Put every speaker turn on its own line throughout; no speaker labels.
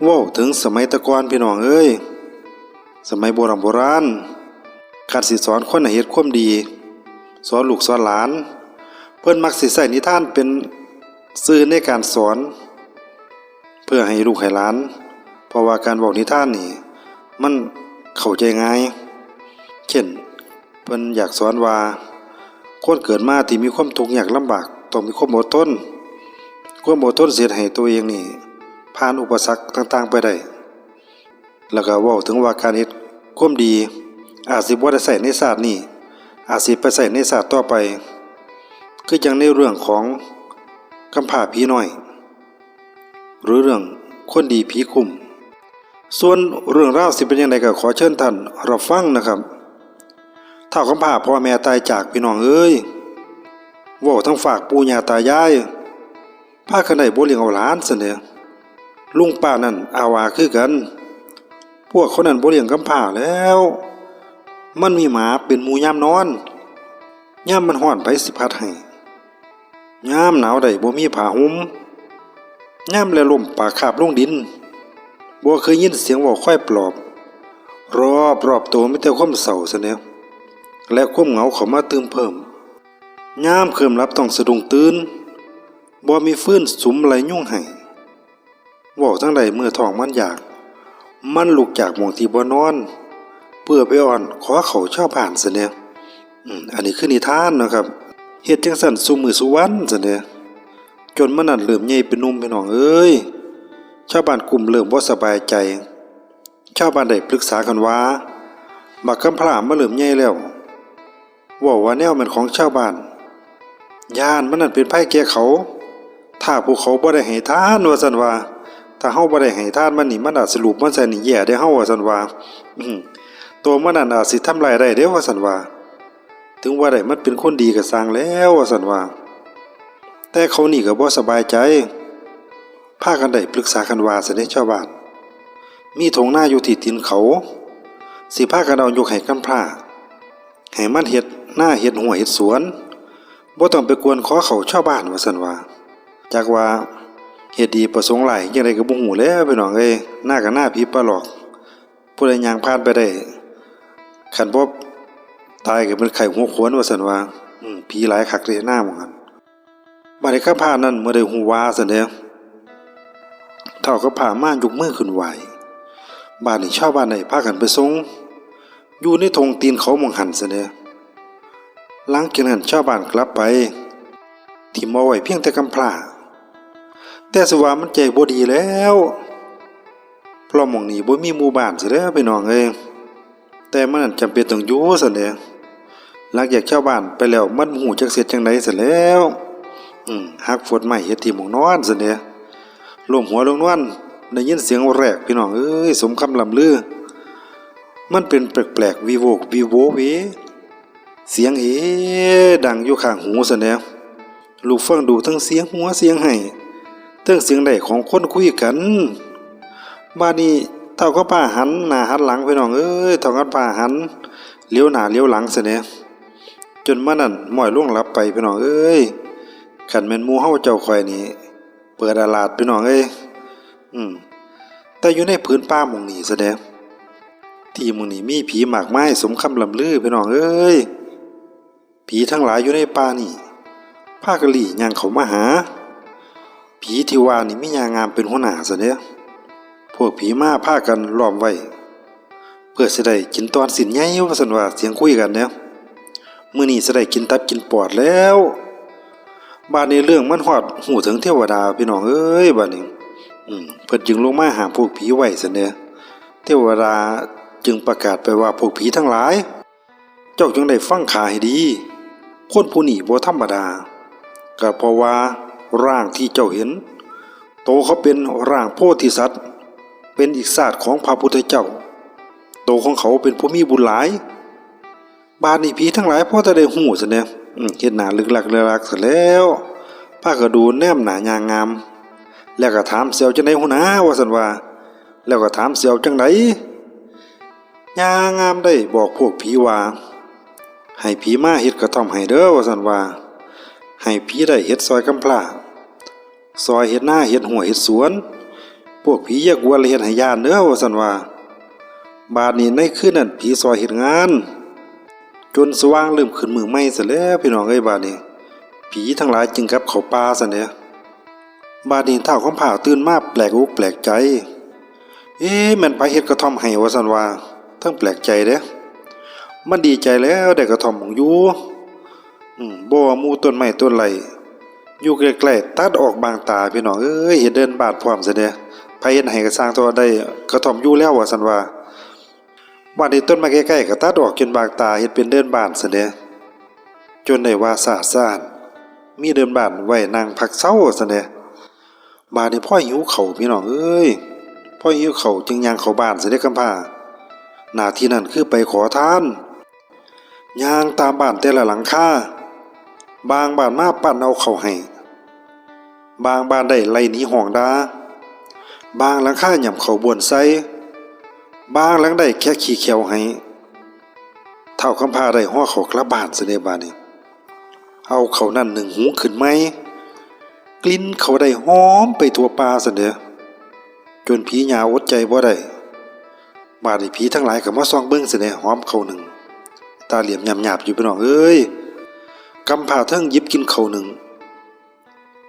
ว้าวถึงสมัยตะกอนพี่น้องเอ้ยสมัยโบราณคันสิสอนคนให้เฮ็ดความดีสอนลูกสอนหลานเพิ่นมักสิใช้นิทานเป็นสื่อในการสอนเพื่อให้ลูกให้หลานเพราะว่าการบอกนิทานนี่มันเข้าใจง่ายเช่นเพิ่นอยากสอนว่าคนเกิดมาที่มีความทุกข์ยากลำบากต้องมีความอดทนเสียให้ตัวเองนี่ผ่านอุปสรรคต่างๆไปได้แล้วก็เว้าถึงว่าการเฮ็ดความดีอาจสิบ่ได้ใช้ในชาตินี้อาจสิไปใช้ในชาติต่อไปคือจังในเรื่องของกำพร้าผีน้อยหรือเรื่องคนดีผีคุ้มส่วนเรื่องราวสิเป็นจังไดก็ขอเชิญท่านรับฟังนะครับเท่ากำพร้าพ่อแม่ตายจากพี่น้องเอ้ยเว้าทั้งฝากปู่ย่าตายายพากันได้บ่เลี้ยงเอาหลานซั่นเด้อลุงป้านั่นอาวาคือกันพวกคนนั้นบ่เลี้ยงกำพร้าแล้วมันมีหมาเป็นหมู่ยามนอนยามมันร้อนไผสิพัดให้ยามหนาวได้บ่มีผ้าห่มยามแลลมปากคาบลงดินบ่เคยยินเสียงเว้าค่อยปลอบรอบตัวมีแต่ความเศร้าซั่นแหล้วและความเหงาเข้ามาเติมเพิ่มยามเคลิ้มหลับต้องสะดุ้งตื่นบ่มีฟืนสุมไหลยุ่งให้เว้าทั้งใดเมื่อท้องมันอยากมันลุกจากหม้องที่บ่นอนเพื่อไปอ้อนขอเขาชาวบ้านซั่นแหล้วอันนี้คือนิทานนะครับเฮ็ดจังซั่นซุมื้อซุวันซั่นแหล้วจนมันนั่นเริ่มใหญ่เป็นหนุ่มพี่น้องเอ้ยชาวบ้านกลุ่มเริ่มบ่สบายใจชาวบ้านได้ปรึกษากันว่าบักกำพร้ามาเริ่มใหญ่แล้วเว้าว่าแนวมันของชาวบ้านย้านมันนั่นเป็นภัยแก่เขาถ้าพวกเขาบ่ได้ให้ทานว่าซั่นว่าถ้าเฮาบ่ได้ให้ทานมันนี่มันอาจสิรูปมันใส่นี่แย่ได้เฮาว่าซั่นว่าตัวมันนั่นอาจสิทำลายได้เด้อว่าซั่นว่าถึงว่าได้มันเป็นคนดีก็สร้างแล้วว่าซั่นว่าแต่เขานี่ก็บ่สบายใจพากันได้ปรึกษากันว่าซั่นเด้ชาวบ้านมีทงนาอยู่ที่ตีนเขาสิพากันเอายกให้กำพร้าให้มันเฮ็ดหน้าเฮ็ดหัวเฮ็ดสวนบ่ต้องไปกวนขอเขาชาวบ้านว่าซั่นว่าจักว่าเฮ็ดดีประสงค์หลายจังได๋ก็บ่ฮู้แล้วพี่น้องเอ้ยหน้าก็หน้าผีปลาหลอกผู้ใดย่างผ่านไปได้คันบ่ตายก็เป็นไข้หัวโขนว่าซั่นว่าผีหลายคักเด้หน้าหม้องนั้นบัดนี้ข้าพานั้นเมื่อได้ฮู้ว่าซั่นเด้เฒ่าก็พามายกมือขึ้นไหวบ้านนี้ชาวบ้านได้พากันไปส่งอยู่ในทงตีนเขาหม้องหันซั่นเด้หลังจากนั้นชาวบ้านกลับไปที่มาไว้เพียงแต่กำพร้าแต่สิว่ามันใจบ่ดีแล้วเพราะหม้องนี้บ่มีหมู่บ้านซิเด้อพี่น้องเอ้ยแต่มันนั่นจำเป็นต้องอยู่ซั่นเด้หลังจากชาวบ้านไปแล้วมันฮู้จักเสร็จจังได๋ซั่นแล้วหักฝนไม้เฮ็ดที่หม้องนอนซั่นเด้ล้มหัวลงนอนได้ยินเสียงแรกพี่น้องเอ้ยสมคำล่ำลือมันเป็นแปลกๆวิโวกวิโวเวเสียงดังอยู่ข้างหูซั่นแหล้วลูกฟังดูทั้งเสียงหัวเสียงไห้ทั้งเสียงใดของคนคุยกันบ้านนี้เฒ่าก็ป้าหันหน้าหันหลังพี่น้องเอ้ยเฒ่าก็ป้าหันเลี้ยวหน้าเลี้ยวหลังซั่นแหละจนมันนั่นม้อยลงหลับไปพี่น้องเอ้ยคันแม่นหมู่เฮาเจ้าข่อยนี่เปิดอาลาดพี่น้องเอ้ยแต่อยู่ในพื้นป่าหม้องนี้ซะแดะที่หม้องนี้มีผีมากมายสมคำล่ำลือพี่น้องเอ้ยผีทั้งหลายอยู่ในป่านี่พากันหลี่ย่างเข้ามาหาผีที่ว่านี่มียางามเป็นหัวหน้าซะเด้อพวกผีมาพากันล้อมไว้เพื่อสิได้กินตอนสิ้นใหญ่ว่าซั่นว่าเสียงคุยกันเด้อมื้อนี้สิได้กินตับกินปอดแล้วบัดนี้เรื่องมันฮอดหูถึงเทวดาพี่น้องเอ้ยบัดนี้เพิ่นจึงลงมาหาพวกผีไว้ซั่นเด้อเทวดาจึงประกาศไปว่าพวกผีทั้งหลายเจ้าจงได้ฟังข่าให้ดีคนผู้นี้บ่ธรรมดาก็เพราะว่าร่างที่เจ้าเห็นโตเขาเป็นร่างโพธิสัตว์เป็นอีกศาสตร์ของพระพุทธเจ้าโตของเขาเป็นผู้มีบุญหลายบาดนี้ผีทั้งหลายพอจะได้ฮู้ซั่นแหละเฮ็ดหน้าลึกลักซะแล้วพาก็ดูแนมหน้ายางงามแล้วก็ถามเสี่ยวจังได๋หัวหน้าว่าซั่นว่าแล้วก็ถามเสี่ยวจังได๋ยางงามได้บอกพวกผีว่าให้ผีมาเฮ็ดกระท่อมให้เด้อว่าซั่นว่าให้ผีได้เฮ็ดซอยกำพร้าซอยเฮ็ดหน้าเฮ็ดหัวเฮ็ดสวนไป พวกผีอย่ากวนเลยเฮ็ดให้ย่านเด้อว่าซั่นว่าบาดนี้ในคืนนั้นผีซอยเฮ็ดงานจนสว่างเริ่มขึ้นมื้อใหม่ซะแล้วพี่น้องเอ้ยบาดนี้ผีทั้งหลายจึงกลับเข้าป่าซะเนี่ยบาดนี้เฒ่าคำผาตื่นมาแปลกอกแปลกใจแม่นไปเฮ็ดกระท่อมให้ว่าซั่นว่าทั้งแปลกใจเด้มันดีใจแล้วได้กระท่อมของอยู่บ่ว่าหมู่ต้นไม้ต้นไหลอยู่ใกล้ๆตัดออกบางตาพี่น้องเอ้ยเฮ็ดเดินบาดพร้อมซะเด้ไผเฮ็ดให้ก็สร้างตัวได้กระท่อมอยู่แล้วว่าซั่นว่าบ้านนี้ต้นไม้ใกล้ๆก็ตัดออกจนบางตาเฮ็ดเป็นเดินบ้านซะเด้จนได้ว่าสะอาดซ่านมีเดินบ้านไว้นั่งพักเช้าซะเด้บ้านนี้พ่อหิวข้าวพี่น้องเอ้ยพ่อหิวข้าวจึงย่างเข้าบ้านซะเด้คำพาหน้าที่นั้นคือไปขอทานย่างตามบ้านแต่ละหลังคาบางบ้านมาปั้นเอาข้าวให้บางบ้านได้ไล่หนีห้องดาบางหลังคาหย่ำข้าวบ่วนใส่บางหลังได้แค่ขี้เขียวให้เท่าคำพาได้ห่อข้าวกลับบ้านซะเด้บาดนี้เอาข้าวนั่นหนึ่งหุงขึ้นไหมกลิ่นเขาได้หอมไปทั่วป่าซะเด้จนผีหยาอดใจบ่ได้บาดนี้ผีทั้งหลายก็มาส่องเบิ่งซะเด้หอมข้าวหนึ่งตาเหลี่ยมหยาบๆอยู่พี่น้องเอ้ยกำพาทั้งหยิบกินข้าวหนึ่ง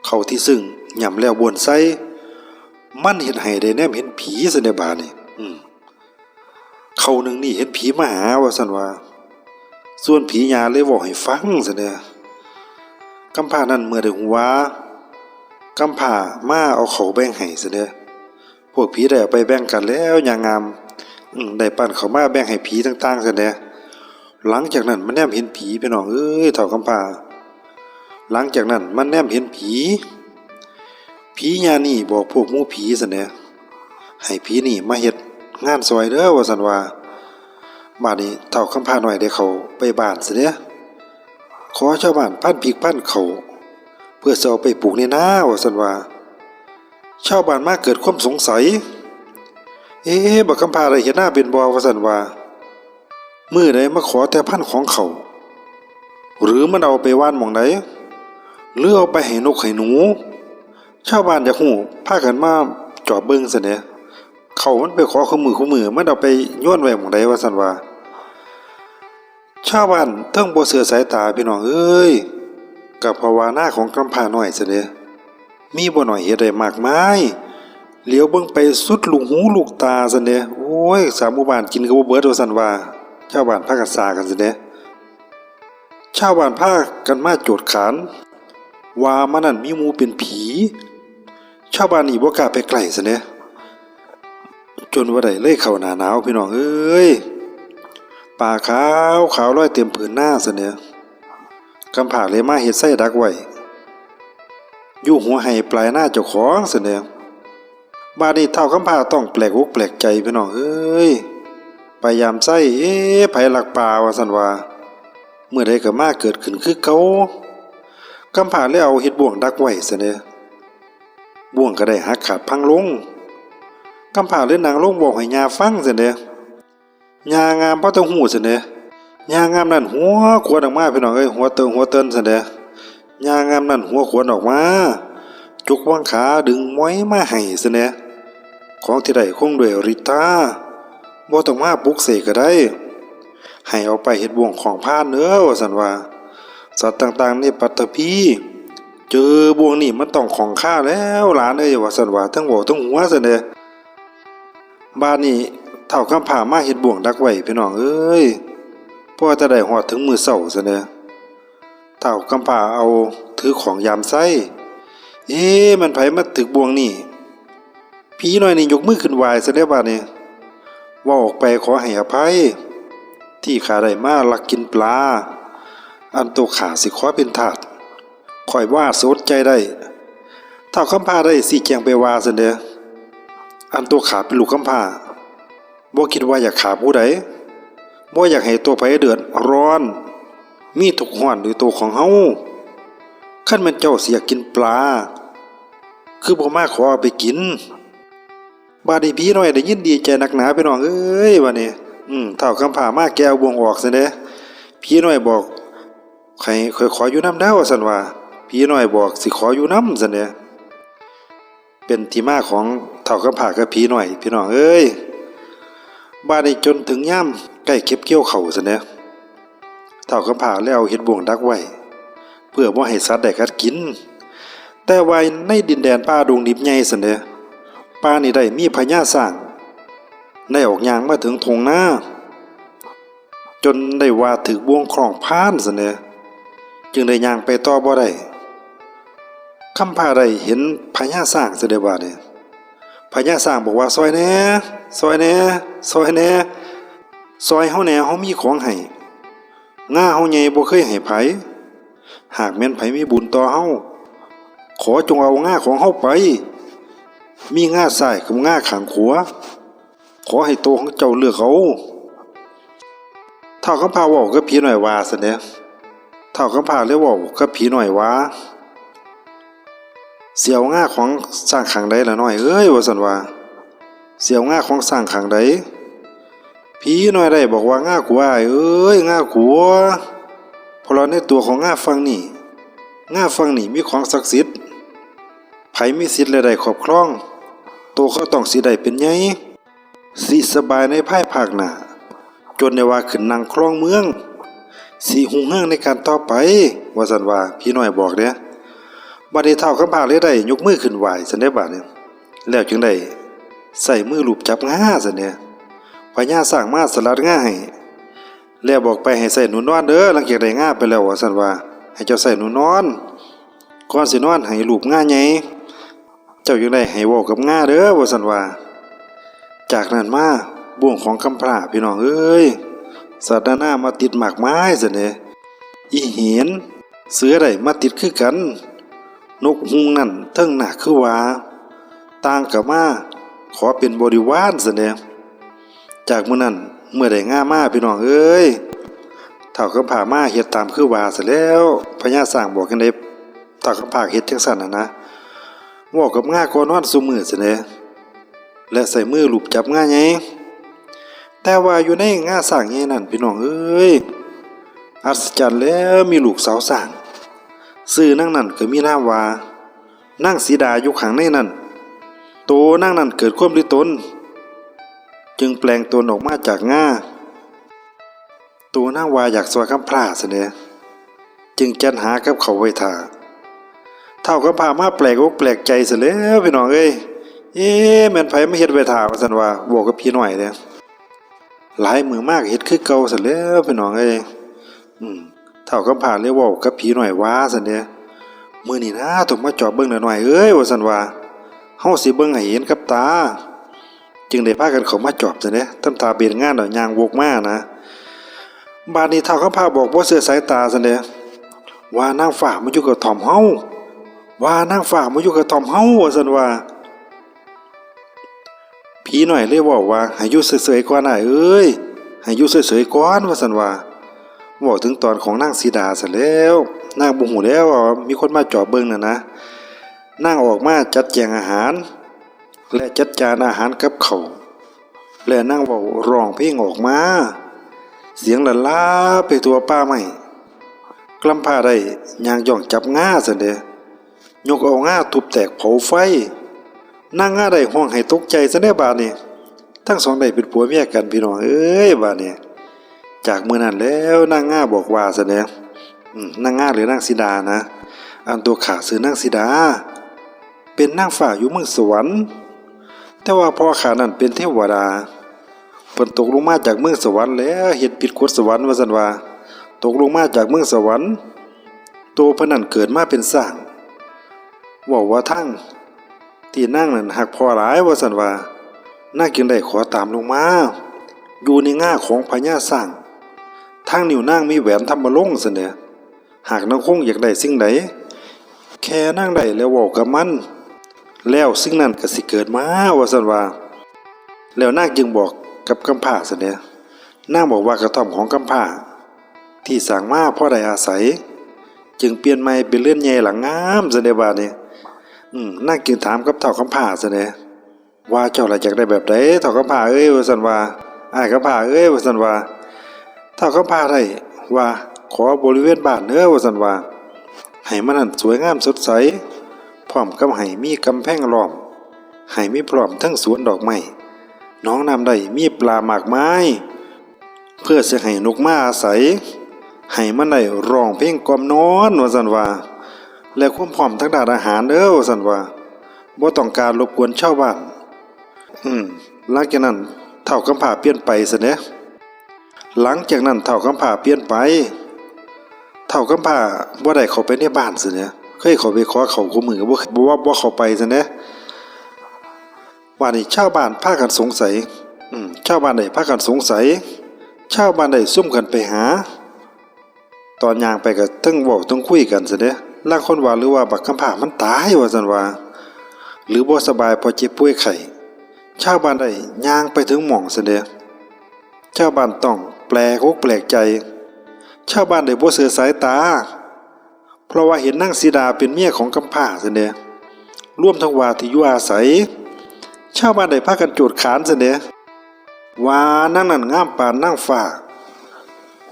ข้าวที่ซึ่งหย่ำแล้วบ่วนใส่มันเฮ็ดให้ได้แนมเห็นผีซะเด้บาดนี้ข้าวหนึ่งนี่เห็นผีมาหาว่าซั่นว่าส่วนผีหยาเลยเว้าให้ฟังซะเด้กำพานั้นเมื่อได้ฮู้ว่ากำพามาเอาข้าวแบ่งให้ซะเด้พวกผีได้เอาไปแบ่งกันแล้วอย่างงามได้ปั้นข้าวมาแบ่งให้ผีต่างๆซะเด้หลังจากนั้นมันแนมเห็นผีพี่น้องเอ้ยเฒ่ากำพาหลังจากนั้นมันแนมเห็นผีญานี่บอกพวกหมู่ผีซะเด้ให้ผีนี่มาเฮ็ดงานซอยเด้อว่าซั่นว่าบัดนี้เฒ่าคำพาน้อยได้เข้าไปบ้านซะเด้ขอชาวบ้านพันพริกพันข้าวเพื่อจะเอาไปปลูกในนาว่าซั่นว่าชาวบ้านมาเกิดความสงสัยบักคำพาได้เฮ็ดนาเป็นบ่ว่าซั่นว่ามื้อใดมาขอแต่พันของเขาหรือมันเอาไปว่านหม่องใดหรือเอาไปให้นกให้หนูชาวบ้านอยากฮู้พากันมาจอบเบิ่งซะเด้เขามันไปขอคู่มือมันเอาไปโยนไว้หม้องใดว่าซั่นว่าชาวบ้านเทิงบ่เชื่อสายตาพี่น้องเอ้ยกับภาวนาของกำพร้าน้อยซะเด้มีบ่น้อยเฮ็ดได้มากมายเหลียวเบิ่งไปสุดลูกหูลูกตาซะเด้โอ้ยสามหมู่บ้านกินก็บ่เบิดว่าซั่นว่าชาวบ้านพากันซากันซะเด้ชาวบ้านพากันมาโจทย์ขานว่ามันนั่นมีหมู่เป็นผีชาวบ้านนี่บ่กล้าไปใกล้ซะเด้จนว่าได้เลยเข้าหน้าหนาวพี่น้องเอ้ยป่าขาวลอยเต็มผืนหน้าซะเนี่ยกำผาเลยมาเฮ็ดไส้ดักไว้อยู่หัวไห้ปลายหน้าเจ้าของซะเนี่ยบาดนี้เฒ่ากำผาต้องแปลกอกแปลกใจพี่น้องเอ้ยพยายามไส้ไผลักป่าว่าซั่นว่าเมื่อใดก็มาเกิดขึ้นคือเก่ากำผาเลยเอาเฮ็ดบ่วงดักไว้ซะเนี่ยบ่วงก็ได้หักขาดพังลงกำพร้าเลยนางลงบอกให้ยาฟังซะเด้ยางามบ่ต้องฮู้ซะเด้ยางามนั่นหัวขวดออกมาพี่น้องเอ้ยหัวเติ้นซะเด้ยางามนั่นหัวขวดออกมาจุกวางขาดึงม้อยมาให้ซะเด้ของที่ได้คงด้วยฤทธาบ่ต้องมาปลุกเสกก็ได้ให้เอาไปเฮ็ดบ่วงของพานเด้อว่าซั่นว่าสัตว์ต่างๆในปัตตภีเจอบ่วงนี่มันต้องของข้าแล้วหลานเอ้ยว่าซั่นว่าทั้งบ่ทั้งหัวซะเด้บ้านนี้เฒ่ากำพร้ามาเฮ็ดบ่วงดักไว้พี่น้องเอ้ยพอจะได้ฮอดถึงมื้อเช้าซะเด้เฒ่ากำพร้าเอาถือของยามไส้มันไผมาถึกบ่วงนี่ผีน้อยนี่ยกมือขึ้นไหว้ซะเด้บัดนี้ว่าออกไปขอให้อภัยที่ข้าได้มาลักกินปลาอันตัวข้าสิขอเป็นทาสข่อยว่าสนใจได้เฒ่ากำพร้าได้สิแจงไปว่าซะเด้อันตัวขาเป็นลูกกำพร้าบ่คิดว่าอยากขาผู้ใดบ่อยากให้ตัวไผเดือดร้อนมีทุกข์ร้อนด้วยตัวของเฮาคันแม่นเจ้าสิอยากกินปลาคือบ่มาขอเอาไปกินบาดนี้พี่น้อยได้ยินดีใจนักหนาพี่น้องเอ้ยบัดนี้เฒ่ากำพร้ามาแกเอาบ่วงออกซะเด้พี่น้อยบอกให้ขออยู่นำเด้อว่าซั่นว่าพี่น้อยบอกสิขออยู่นำซั่นเด้ เป็นที่มาของเฒ่ากำพร้ากับผีน้อยพี่น้องเอ้ยบ้านนี้จนถึงย่ำใกล้เก็บเกี่ยวข้าวซะแล้วเฒ่ากำพร้าแล้วเอาเฮ็ดบ่วงดักไว้เพื่อบ่ให้สัตว์ได้กัดกินแต่ว่าในดินแดนป่าดงดิบใหญ่ซะเด้อป่านี้ได้มีพญาช้างได้ออกย่างมาถึงทงนาจนได้ว่าถึกบ่วงคล้องพานซะเด้อจึงได้ย่างไปต่อบ่ได้คำพาได้เห็นพญาช้างซะเด้อว่าเนี่ยพญาช้างบอกว่าซอยแหน่ซอยแหน่ซอยแหน่ซอยเฮาแหน่เฮามีของให้ง่าเฮาใหญ่บ่เคยให้ไผหากแม่นไผมีบุญต่อเฮาขอจงเอาง่าของเฮาไปมีง่าซ้ายกับง่าข้างขวาขอให้โตของเจ้าเลือกเอาเฒ่ากำพร้าเว้ากับผีน้อยว่าซะแหน่เฒ่ากำพร้าเลยเว้ากับผีน้อยว่าเสียวง่าของสร้างขังใดล่ะน้อยเอ้ยว่าซั่นว่าเสียวง่าของสร้างขังใดผีน้อยได้บอกว่าง่ากูอ้ายเอ้ยง่ากูเพราะในตัวของง่าฟังนี่ง่าฟังนี่มีของศักดิ์สิทธิ์ไผมีสิทธิ์และได้ครอบครองโตเขาต้องสิได้เป็นใหญ่สิสบายในภายภาคหน้าจนได้ว่าขึ้นนั่งครองเมืองสิหุงเฮิงในการต่อไปว่าซั่นว่าผีน้อยบอกเด้บัดนี้เฒ่ากำพร้าเลยได้ยกมือขึ้นไหว้ซั่นเด้บัดนี้แล้วจึงได้ใส่มือลูบจับง่าซั่นเด้พญาช้างมาสลัดง่าให้แล้วบอกไปให้ใส่หนูนอนเด้อหลังจากได้ง่าไปแล้วว่าซั่นว่าให้เจ้าใส่หนูนอนก่อนสินอนให้ลูบง่าใหญ่เจ้าจึงได้ให้เว้ากับง่าเด้อว่าซั่นว่าจากนั้นมาบ่วงของกำพร้าพี่น้องเอ้ยสัตว์นานามาติดหมากไม้ซั่นเด้อีเห็นเสือได้มาติดคือกันนกฮูงนั่นเทิงหน้าคือว่าต่างกับมาขอเป็นบริวารซะแน่จากมื้อนั้นเมื่อได้ง่ามาพี่น้องเอ้ยเฒ่ากำพร้ามาเฮ็ดตามคือว่าซะแล้วพญาช้างบอกจังได๋เฒ่ากำพร้าเฮ็ดจังซั่นน่ะนะเว้ากับง่าก่อนนอนซุมื้อซะแน่และใส่มือลูบจับง่าใหญ่แต่ว่าอยู่ในง่าช้างใหญ่นั่นพี่น้องเอ้ยอัศจรรย์แล้วมีลูกสาวช้างชื่อนางนั่นก็มีนามว่านางสีดาอยู่ข้างในนั้นโตนางนั่นเกิดความริตนจึงแปลงตนออกมาจากง่าตัวนางว่าอยากซอยกำพร้าซะแน่จึงจัดหากับเขาไว้ท่าเฒ่ากำพร้ามาแปลกอกแปลกใจซะแล้วพี่น้องเอ้ยแม่นไผมาเฮ็ดไว้ท่าว่าซั่นว่าบอกกับพี่น้อยเด้หลายมื้อมากเฮ็ดคือเก่าซะแล้วพี่น้องเอ้ยเฒ่ากำพร้าเลยเว้ากับผีน้อยว่าซั่นเด้มื้อนี้นะต้องมาจอบเบิ่งหน่อยเอ้ยว่าซั่นว่าเฮาสิเบิ่งให้เห็นกับตาจึงได้พากันเข้ามาจอบซั่นเด้ทำตาเบียนงานย่างวกมานะบัดนี้เฒ่ากำพร้าบอกบ่เชื่อสายตาซั่นเด้ว่านางฟ้ามาอยู่กับถ่อมเฮาว่านางฟ้ามาอยู่กับถ่อมเฮาว่าซั่นว่าผีน้อยเลยเว้าว่าให้อยู่เฉยๆก่อนน่ะเอ้ยให้อยู่เฉยๆก่อนว่าซั่นว่าบอกถึงตอนของนางสีดาซะแล้วนางบ่ฮู้แล้วว่ามีคนมาจอบเบิ่งน่ะนะนางออกมาจัดแจงอาหารและจัดจานอาหารกับข้าวและนางเว้าร้องเพลงออกมาเสียงละลาไปทั่วป่าไม้กลำพาได้ย่างย่องจับง่าซั่นเด้ยกเอาง่าทุบแตกเผาไฟนางง่าได้ห้องให้ตกใจซะแน่บาดนี้ทั้งสองได้เป็นผัวเมียกันพี่น้องเอ้ยบาดนี้จากมื้อนั้นแล้วนางง่าบอกว่าซะแน่นางง่าหรือนางสีดานะอันตัวข้าชื่อนางสีดาเป็นนางฟ้าอยู่เมืองสวรรค์แต่ว่าพ่อข้านั้นเป็นเทวดาเพิ่นตกลงมาจากเมืองสวรรค์แล้วเฮ็ดผิดกฎสวรรค์ว่าซั่นว่าตกลงมาจากเมืองสวรรค์ตัวเพิ่นนั้นเกิดมาเป็นช้างเว้าว่าทั้งที่นางนั้นฮักพ่อหลายว่าซั่นว่านางจึงได้ขอตามลงมาอยู่ในง่าของพญาช้างทางนิ้วนางมีแหวนธรรมรงค์ซั่นเด้อหากนางคงอยากได้สิ่งใดแค่นางได้แล้วเว้ากับมันแล้วสิ่งนั้นก็สิเกิดมาว่าซั่นว่าแล้วนางจึงบอกกับกำพร้าซั่นเด้อนางบอกว่ากระท่อมของกำพร้าที่สร้างมาพอได้อาศัยจึงเปลี่ยนใหม่เป็นเรือนใหญ่หลังงามซั่นเด้บาดนี้นางจึงถามกับเฒ่ากำพร้าซั่นเด้ว่าเจ้าล่ะอยากได้แบบใดเฒ่ากำพร้าเอ้ยว่าซั่นว่าอ้ายกำพร้าเอ้ยว่าซั่นว่าเฒ่ากำพร้าได้ว่าขอบริเวณบ้านเด้อว่าซั่นว่าให้มันนั่นสวยงามสดใสพร้อมกับให้มีกำแพงล้อม ให้มีพร้อมทั้งสวนดอกไม้น้องน้ำใดมีปลามากมายเพื่อจะให้นกมาอาศัยให้มันได้ร้องเพลงกล่อมนอนว่าซั่นว่าและความพร้อมทางด้านอาหารว่าซั่นว่าบ่ต้องการรบกวนชาวบ้านหลังจากนั้นเฒ่ากำพร้าเปลี่ยนไปซะเด้หลังจากนั้นเฒ่ากำพร้าเปลี่ยนไปเฒ่ากำพร้าบ่ได้เข้าไปในบ้านซะเด้เคยเข้าไปขอเข้าคู่มือบ่ว่าบ่เข้าไปซะเด้ว่านี่ชาวบ้านพากันสงสัยชาวบ้านได้พากันสงสัยชาวบ้านได้ซุ่มกันไปหาตอนย่างไปก็ทั้งเว้าทั้งคุยกันซะเด้ลางคนว่าหรือว่าบักกำพร้ามันตายว่าซั่นว่าหรือบ่สบายเพราะเจ็บป่วยไข้ชาวบ้านได้ย่างไปถึงหม่องซะเด้ชาวบ้านต้องแปลกอกแปลกใจชาวบ้านได้บ่เสือสายตาเพราะว่าเห็นนางสีดาเป็นเมียของกำพร้าซะเด้รวมทั้งว่าที่อยู่อาศัยชาวบ้านได้พากันโจทย์ขานซะเด้ว่านางนั้นงามปานนางฟ้า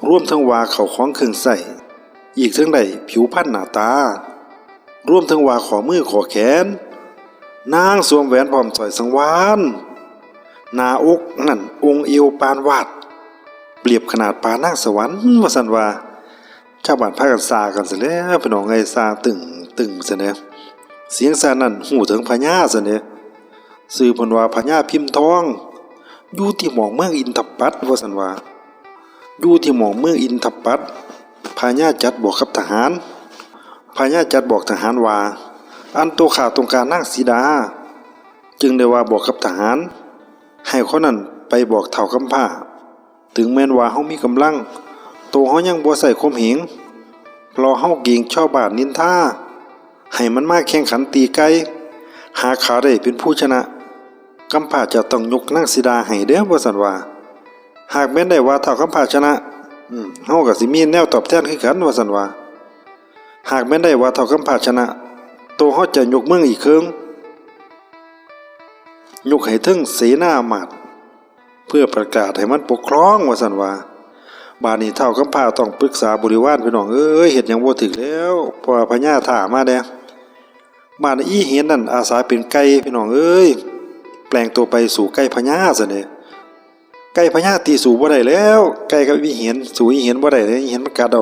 รวมทั้งว่าเขาของเครื่องใส่อีกทั้งใดผิวพรรณหน้าตารวมทั้งว่าขอมือขอแขนนางสวมแหวนพร้อมสร้อยสังวานหน้าอกนั่นองค์เอวปานวาดเปรียบขนาดปานนางสวรรค์ว่าซั่นว่าชาวบ้านพากันซากันซะแล้วพี่น้องไอ้ซาตึงซะแน่เสียงซานั้นหูถึงพญาซะแน่ชื่อเพิ่นว่าพญาพิมพ์ทองอยู่ที่หม่องเมืองอินทปัตว่าซั่นว่าอยู่ที่หม่องเมืองอินทปัตพญาจัดบอกกับทหารพญาจัดบอกทหารว่าอันตัวข้าต้องการนางสีดาจึงได้ว่าบอกกับทหารให้คนนั้นไปบอกเฒ่ากำพร้าถึงแม้นว่าเฮามีกำลังตัวเฮายังบ่ใส่ข่มเหงเพราะเฮาเกรงชาวบ้านนินทาให้มันมาแข่งขันตีไก่หาขาได้เป็นผู้ชนะกำพร้าจะต้องยกนางสีดาให้เด้อว่าซั่นว่าหากแม้นได้ว่าเฒ่ากำพร้าชนะเฮาก็สิมีแนวตอบแทนคือกันว่าซั่นว่าหากแม้นได้ว่าเฒ่ากำพร้าชนะตัวเฮาจะยกเมืองอีกครึ่งยกให้ถึงเสนาอมาตย์เพื่อประกาศให้มันปกครองว่าซั่นว่าบาดนี้เฒ่ากำพร้าต้องปรึกษาบริวารพี่น้องเอ้ยเฮ็ดหยังบ่ถึกแล้วเพราะว่าพญาท่ามาแด้บ้านอีเห็นนั่นอาสาเป็นไก่พี่น้องเอ้ยแปลงตัวไปสู่ไก่พญาซะเด้ไก่พญาตีสู่บ่ได้แล้วไก่กับอีเห็นสู่อีเห็นบ่ได้เลยอีเห็นมันกัดเอา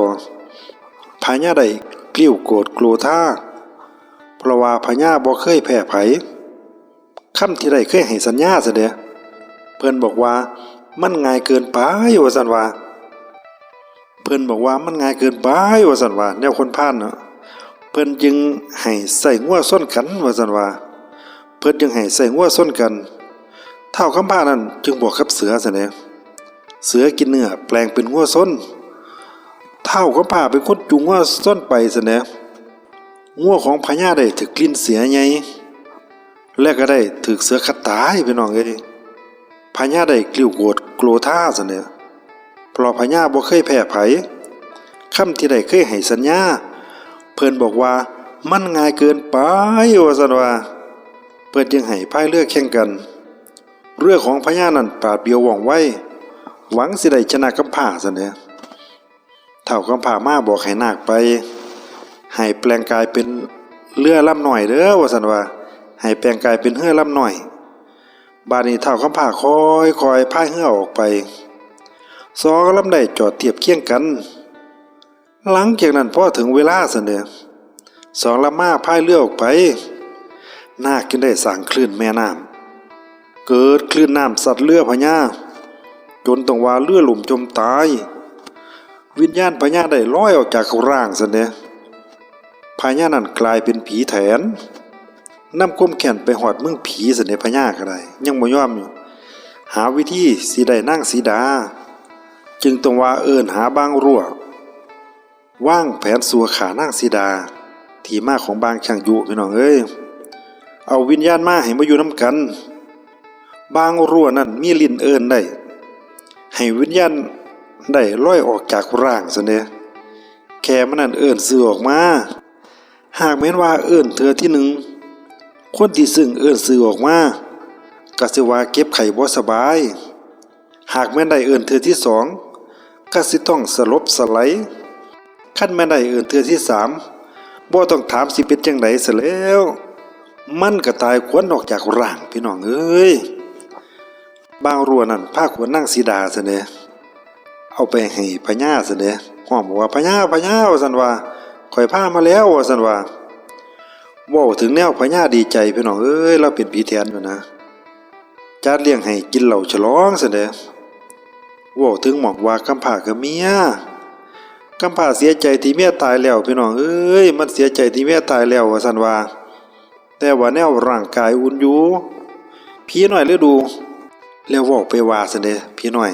พญาได้กลิ้วโกรธโกรธาเพราะว่าพญาบ่เคยแพ้ไผคำที่ได้เคยให้สัญญาซะเด้เพิ่นบอกว่ามันง่ายเกินไปว่าซั่นว่าเพิ่นบอกว่ามันง่ายเกินไปว่าซั่นว่าแนวคนพาลเนาะเพิ่นจึงให้ใส่งัวส้นกันว่าซั่นว่าเพิ่นจึงให้ใส่งัวส้นกันเฒ่ากำพร้านั้นจึงบอกกับเสือซะเด้เสือกินเนื้อแปลงเป็นงัวส้นเฒ่ากำพร้าเป็นคนจูงงัวส้นไปซะเด้งัวของพญาได้ถูกกลิ่นเสียใหญ่และก็ได้ถูกเสือกัดตายพี่น้องเอ้ยพญาได้กลิ้วโกรธโกรธาซะเด้เพราะพญาบ่เคยแพ้ไผคำที่ได้เคยให้สัญญาเพิ่นบอกว่ามันง่ายเกินไปว่าซั่นว่าเพิ่นจึงให้พายเรือแข่งกันเรือของพญานั้นปราดเปรียวว่องไวหวังสิได้ชนะกำพร้าซะเด้เฒ่ากำพร้ามาบอกให้นาคไปให้แปลงกายเป็นเรือลำน้อยเด้อว่าซั่นว่าให้แปลงกายเป็นเรือลำน้อยบาดนี้เฒ่ากำพร้าค่อยๆพายเรือออกไปสองลำได้จอดเทียบเคียงกันหลังจากนั้นพอถึงเวลาซะเด้สองลำมาพายเรือออกไปนาคจึงได้สร้างคลื่นแม่น้ำเกิดคลื่นน้ำสัตว์เรือพญาจนต้องว่าเรือล่มจมตายวิญญาณพญาได้ลอยออกจากร่างซะเด้พญานั้นกลายเป็นผีแถนนำความแค้นไปหอดเมืองผีซะเด้พญาก็ได้ยังบ่ยอมอยู่หาวิธีสิได้นางสีดาจึงต้องว่าเอิ้นหาบางรั่ววางแผนสัวขานางสีดาที่มาของบางช่างยุพี่น้องเอ้ยเอาวิญญาณมาให้มาอยู่นำกันบางรั่วนั้นมีลิ้นเอิ้นได้ให้วิญญาณได้ลอยออกจากร่างซะเด้แค่มันนั้นเอิ้นสื่อออกมาหากแม้นว่าเอิ้นเทื่อที่หนึ่งคนที่ซึ่งเอิ้นสื่อออกมาก็สิว่าเก็บไข้บ่สบายหากแม่นได้เอิ้นเทื่อที่สองก็สิต้องสลบสไลด์คันแม่นได้เอิ้นเทื่อที่สามบ่ต้องถามสิเป็นจังได๋ซะแล้ว มันก็ตายขวนออกจากร่างพี่น้องเอ้ยบางรัวนั่นพาขวนนั่งสีดาซะเด้เอาไปให้พญาซะเด้ห้องบอกว่าพญาว่าซั่นว่าข่อยพามาแล้วว่าซั่นว่าเว้าถึงแนวพญาดีใจพี่น้องเอ้ยเราเป็นผีแทนอยู่นะจัดเลี้ยงให้กินเหล้าฉลองซะเด้เว้าถึงหมอกว่ากำพร้ากับเมียกำพร้าเสียใจที่เมียตายแล้วพี่น้องเอ้ยมันเสียใจที่เมียตายแล้วว่าซั่นว่าแต่ว่าแนวร่างกายอุ่นอยู่พี่น้อยฤดูแล้วเว้าไปว่าซะเด้พี่น้อย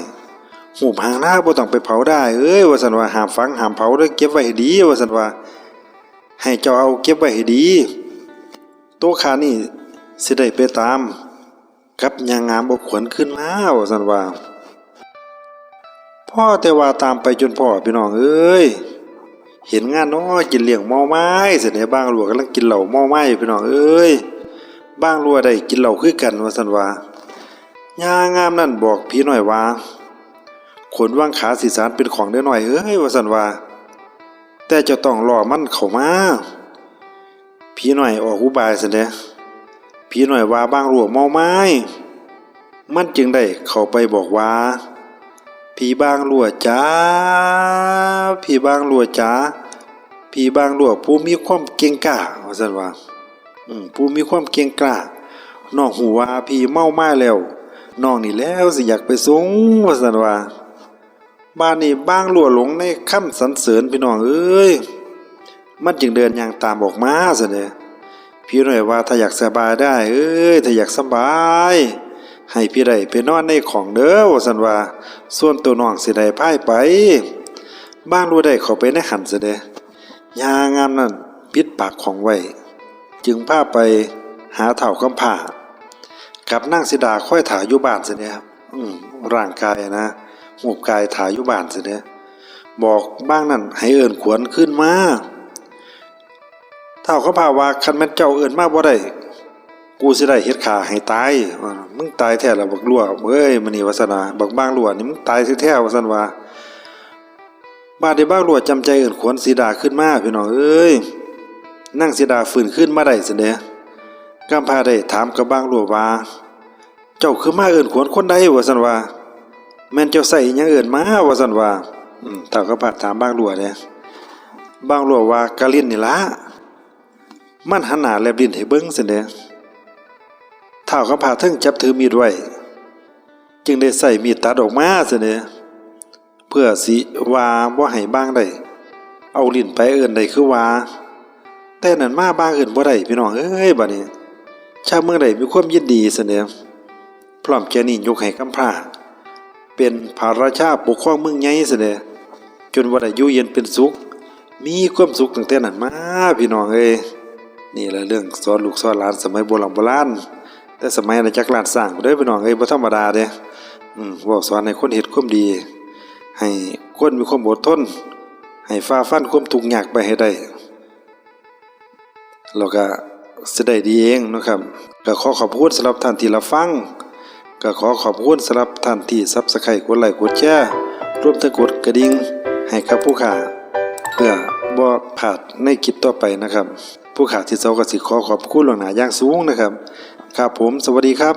หูบหางหน้าบ่ต้องไปเผาได้เอ้ยว่าซั่นว่าห้ามฝังห้ามเผาเด้อเก็บไว้ให้ดีว่าซั่นว่าให้เจ้าเอาเก็บไว้ให้ดีโตข้านี่สิได้ไปตามกับยางงามบ่ขวนขึ้นมาว่าซั่นว่าพ่อแต่ว่าตามไปจนพ่อพี่น้องเอ้ยเห็นงานน้อยกินเลี้ยงเมาไม้เสร็จแล้วบางหลัวกำลังกินเหล้าเมาไม้พี่น้องเอ้ยบางหลัวได้กินเหล้าคือกันว่าซั่นว่ายางามนั่นบอกพี่น้อยว่าขนวางขาสีสารเป็นของได้หน่อยเอ้ยว่าซั่นว่าแต่เจ้าต้องรอมันเข้ามาพี่น้อยออกอุบายซะเด้พี่น้อยว่าบางหลัวเมาไม้มันจึงได้เข้าไปบอกว่าพี่บางหลัวจ้าพี่บางหลัวจ้าพี่บางหลัวผู้มีความเก่งกล้าว่าซั่นว่าผู้มีความเก่งกล้าน้องหูว่าพี่เมาไม้แล้วน้องนี่แล้วสิอยากไปส่งว่าซั่นว่าบ้านนี้บางหลัวหลงในคำสรรเสริญพี่น้องเอ้ยมันจึงเดินย่างตามออกมาซะเด้พี่น้อยว่าถ้าอยากสบายได้เอ้ยถ้าอยากสบายให้พี่ได้ไปนอนในของเด้อว่าซั่นว่าส่วนตัวน้องสิได้พายไปบ้างรู้ได้เข้าไปในหันซะเด้ยางามนั่นปิดปากของไว้จึงพาไปหาเฒ่ากำพร้ากับนางสิดาค่อยถ่าอยู่บ้านซะเด้ครับร่างกายนะรูปกายถ่าอยู่บ้านซะเด้บอกบ้างนั่นให้เอิ้นขวนขึ้นมาเฒ่ากำพร้าว่าคันแม่นเจ้าเอิ้นมาบ่ได้กูสิได้เฮ็ดขาให้ตายมึงตายแท้ล่ะบักลั่วเอ้ยมื้อนี้ว่าซั่นน่ะบักบางลั่วนี่มึงตายแท้ๆว่าซั่นว่าบาดนี้บางลั่วจำใจเอิ้นขวนสีดาขึ้นมาพี่น้องเอ้ยนางสีดาฟื้นขึ้นมาได้ซั่นเด้กำพร้าได้ถามกับบางลั่วว่าเจ้าคือมาเอิ้นขวนคนใดว่าซั่นว่าแม่นเจ้าใส่อิหยังเอิ้นมาว่าซั่นว่าเฒ่ากำพร้าถามบางลั่วเด้บางลั่วว่ากะลิ้นนี่ล่ะมันหันหน้าแลบลิ้นให้เบิ่งซั่นเด้เฒ่ากำพร้าถึงจับถือมีดไว้จึงได้ใส่มีดตัดออกมาซะเด้เพื่อสิว่าบ่ให้บางได้เอาลิ้นไปเอิ้นได้คือว่าแต่นั่นมาบางเอิ้นบ่ได้พี่น้องเอ้ยบัดนี้ชาวเมืองใดมีความยินดีซะเด้พร้อมแก่นี้ยกให้กำพร้าเป็นพระราชาปกครองเมืองใหญ่ซะเด้จนว่าได้อยู่เย็นเป็นสุขมีความสุขตั้งแต่นั้นมาพี่น้องเอ้ยนี่แหละเรื่องสอนลูกสอนหลานสมัยโบราณแต่สมัยอาณาจักรล้านสร้างเด้อพี่น้องเอ้ยบ่ธรรมดาเด้เว้าสอนให้คนเฮ็ดความดีให้คนมีความอดทนให้ฝ่าฟันความทุกข์ยากไปให้ได้แล้วก็สิได้ดีเองนะครับก็ขอขอบคุณสำหรับท่านที่รับฟังก็ขอขอบคุณสำหรับท่านที่ Subscribe กดไลค์กดแชร์รวมทั้งกดกระดิ่งให้กับผู้ค้าเพื่อบ่พลาดในคลิปต่อไปนะครับผู้ค้าที่เซาก็สิขอขอบคุณล่วงหน้าอย่างสูงนะครับครับผมสวัสดีครับ